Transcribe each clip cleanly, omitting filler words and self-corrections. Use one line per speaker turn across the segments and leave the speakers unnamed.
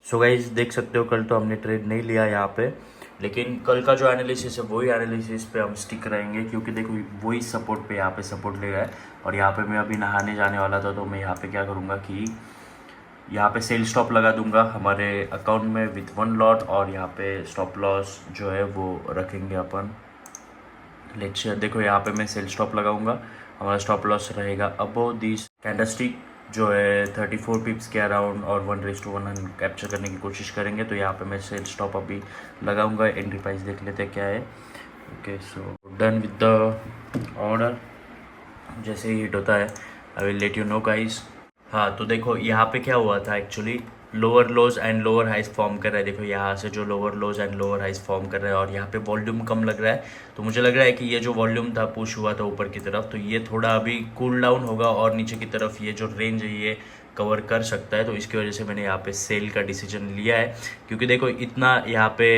So guys देख सकते हो कल तो हमने ट्रेड नहीं लिया यहाँ पे, लेकिन कल का जो एनालिसिस है वही एनालिसिस पे हम स्टिक रहेंगे, क्योंकि देखो वही सपोर्ट पे यहाँ पे सपोर्ट ले रहा है। और यहाँ पे मैं अभी नहाने जाने वाला था, तो मैं यहाँ पे क्या करूँगा कि यहाँ पे सेल स्टॉप लगा दूंगा हमारे अकाउंट में विथ 1 लॉट, और यहाँ पे स्टॉप लॉस जो है वो रखेंगे अपन। लेट्स देखो यहाँ पे मैं सेल स्टॉप लगाऊंगा, हमारा स्टॉप लॉस रहेगा अबव दिस कैंडलस्टिक जो है 34 पिप्स के अराउंड, और 1:1 हम कैप्चर करने की कोशिश करेंगे। तो यहाँ पे मैं सेल स्टॉप अभी लगाऊंगा। एंट्री प्राइस देख लेते हैं क्या है। Okay, so done with the order. जैसे ही हिट होता है I will let you know guys. हाँ, तो देखो यहाँ पे क्या हुआ था actually, lower lows and lower highs form कर रहा है। देखो यहाँ से जो lower lows and lower highs form कर रहा है, और यहाँ पे वॉल्यूम कम लग रहा है। तो मुझे लग रहा है कि ये जो वॉल्यूम था पुश हुआ था ऊपर की तरफ, तो ये थोड़ा अभी कूल डाउन होगा और नीचे की तरफ ये जो रेंज है ये कवर कर सकता है। तो इसकी वजह से मैंने यहाँ पे सेल का डिसीजन लिया है, क्योंकि देखो इतना यहाँ पे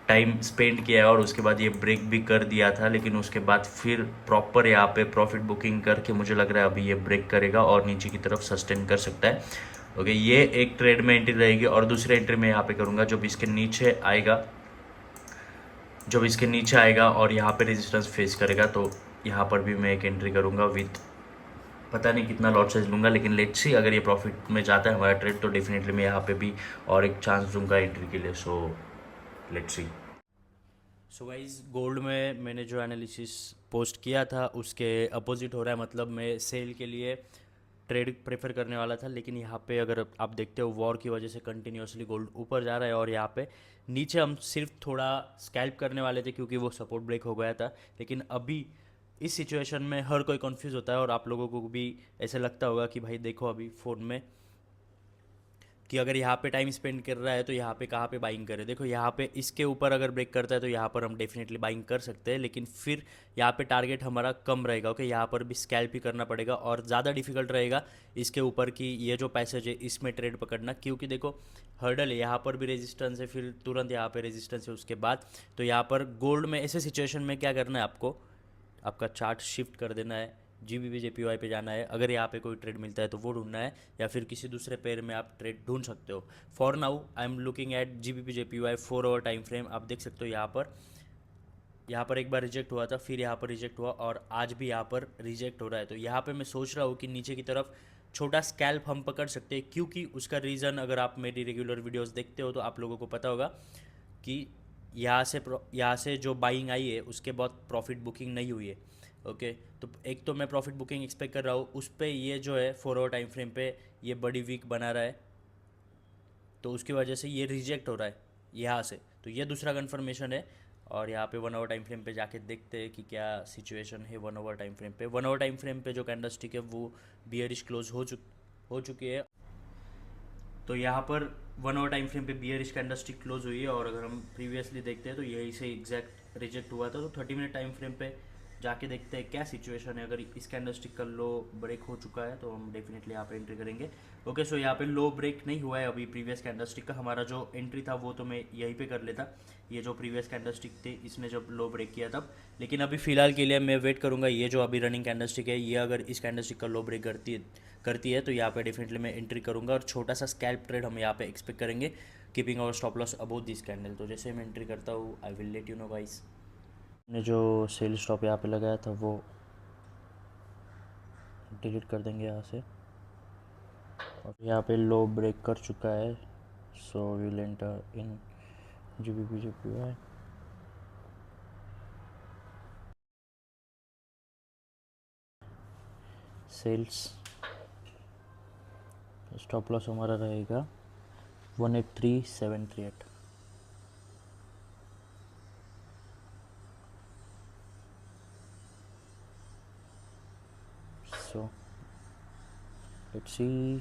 टाइम स्पेंड किया है और उसके बाद ये ब्रेक भी कर दिया था, लेकिन उसके बाद फिर प्रॉपर यहाँ पे प्रॉफिट बुकिंग करके मुझे लग रहा है अभी ये ब्रेक करेगा और नीचे की तरफ सस्टेन कर सकता है। ओके, ये एक ट्रेड में एंट्री रहेगी, और दूसरे एंट्री में यहाँ पे करूँगा जब इसके नीचे आएगा और यहाँ पे रेजिस्टेंस फेस करेगा, तो यहाँ पर भी मैं एक एंट्री करूँगा विथ पता नहीं कितना लॉट साइज लूँगा, लेकिन लेट्स सी अगर ये प्रॉफिट में जाता है हमारा ट्रेड तो डेफिनेटली मैं यहाँ पे भी और एक चांस दूंगा एंट्री के लिए। सो let's see. So guys gold में मैंने जो एनालिसिस पोस्ट किया था उसके अपोजिट हो रहा है, मतलब मैं सेल के लिए ट्रेड प्रेफर करने वाला था, लेकिन यहाँ पे अगर आप देखते हो वॉर की वजह से कंटिन्यूसली गोल्ड ऊपर जा रहा है, और यहाँ पे नीचे हम सिर्फ थोड़ा स्कैल्प करने वाले थे क्योंकि वो सपोर्ट ब्रेक हो गया था। लेकिन अभी इस सिचुएशन में हर कोई कंफ्यूज होता है, और आप लोगों को भी ऐसे लगता होगा कि भाई देखो अभी फ़ोन में कि अगर यहाँ पे टाइम स्पेंड कर रहा है तो यहाँ पे कहाँ पे बाइंग करे। देखो यहाँ पे इसके ऊपर अगर ब्रेक करता है तो यहाँ पर हम डेफिनेटली बाइंग कर सकते हैं, लेकिन फिर यहाँ पे टारगेट हमारा कम रहेगा। ओके, यहाँ पर भी स्कैल्प ही करना पड़ेगा, और ज़्यादा डिफिकल्ट रहेगा इसके ऊपर कि ये जो पैसेज है इसमें ट्रेड पकड़ना, क्योंकि देखो हर्डल है, यहाँ पर भी रेजिस्टेंस है, फिर तुरंत यहाँ पे रेजिस्टेंस है उसके बाद। तो यहाँ पर गोल्ड में ऐसे सिचुएशन में क्या करना है आपको, आपका चार्ट शिफ्ट कर देना है, GBP JPY पे जाना है। अगर यहाँ पे कोई ट्रेड मिलता है तो वो ढूंढना है, या फिर किसी दूसरे पेयर में आप ट्रेड ढूंढ सकते हो। For now I am looking at GBP JPY 4 hour time frame. आप देख सकते हो यहाँ पर एक बार रिजेक्ट हुआ था, फिर यहाँ पर रिजेक्ट हुआ, और आज भी यहाँ पर रिजेक्ट हो रहा है। तो यहाँ पर मैं सोच रहा हूँ कि नीचे की तरफ छोटा स्कैल्प हम पकड़ सकते हैं, क्योंकि उसका रीज़न अगर आप मेरी रेगुलर वीडियोस देखते हो तो आप लोगों को पता होगा कि यहाँ से जो बाइंग आई है उसके बाद प्रॉफिट बुकिंग नहीं हुई है। ओके, तो एक तो मैं प्रॉफिट बुकिंग एक्सपेक्ट कर रहा हूँ, उस पर ये जो है 4 आवर टाइम फ्रेम पे ये बड़ी वीक बना रहा है, तो उसकी वजह से ये रिजेक्ट हो रहा है यहाँ से। तो ये दूसरा कन्फर्मेशन है। और यहाँ पे 1 आवर टाइम फ्रेम पे जाके देखते हैं कि क्या सिचुएशन है 1 आवर टाइम फ्रेम पे। 1 आवर टाइम फ्रेम पे जो कैंडलस्टिक है वो बियरिश क्लोज हो चुकी है। तो यहाँ पर 1 आवर टाइम फ्रेम पे बियरिश कैंडलस्टिक क्लोज हुई है, और अगर हम प्रीवियसली देखते हैं तो यही से एग्जैक्ट रिजेक्ट हुआ था। तो 30 मिनट टाइम फ्रेम पे जाके देखते हैं क्या सिचुएशन है। अगर इस कैंडलस्टिक का लो ब्रेक हो चुका है तो हम डेफिनेटली यहाँ पे एंट्री करेंगे। ओके, सो यहाँ पे लो ब्रेक नहीं हुआ है अभी प्रीवियस कैंडलस्टिक का। हमारा जो एंट्री था वो तो मैं यहीं पे कर लेता, ये जो प्रीवियस कैंडलस्टिक थे इसने जब लो ब्रेक किया तब। लेकिन अभी फ़िलहाल के लिए मैं वेट करूँगा, ये जो अभी रनिंग कैंडलस्टिक है ये अगर इस कैंडलस्टिक का लो ब्रेक करती है तो यहाँ पे डेफिनेटली मैं एंट्री करूँगा, और छोटा सा स्कैल्प ट्रेड हम यहाँ पे एक्सपेक्ट करेंगे, keeping our stop loss above this candle. तो जैसे मैं एंट्री करता हूँ I will let you know guys. ने जो सेल स्टॉप यहाँ पे लगाया था वो डिलीट कर देंगे यहाँ से, और यहाँ पे लो ब्रेक कर चुका है। So will enter in GBP JPY। Sales stop loss हमारा रहेगा 183,738। So let's see.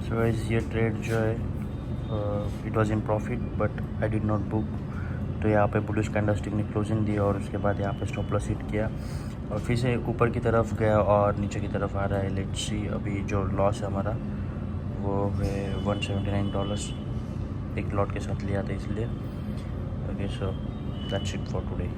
So guys ये ट्रेड जो है it was in profit but I did not book. तो यहाँ पे बुलिश कैंडलस्टिक ने क्लोजिंग दी, और उसके बाद यहाँ पे स्टॉप लॉस हिट किया और फिर से ऊपर की तरफ गया और नीचे की तरफ आ रहा है। लेट्स सी अभी जो लॉस है हमारा वो है $179, एक लॉट के साथ लिया था इसलिए। Okay, so that's it for today.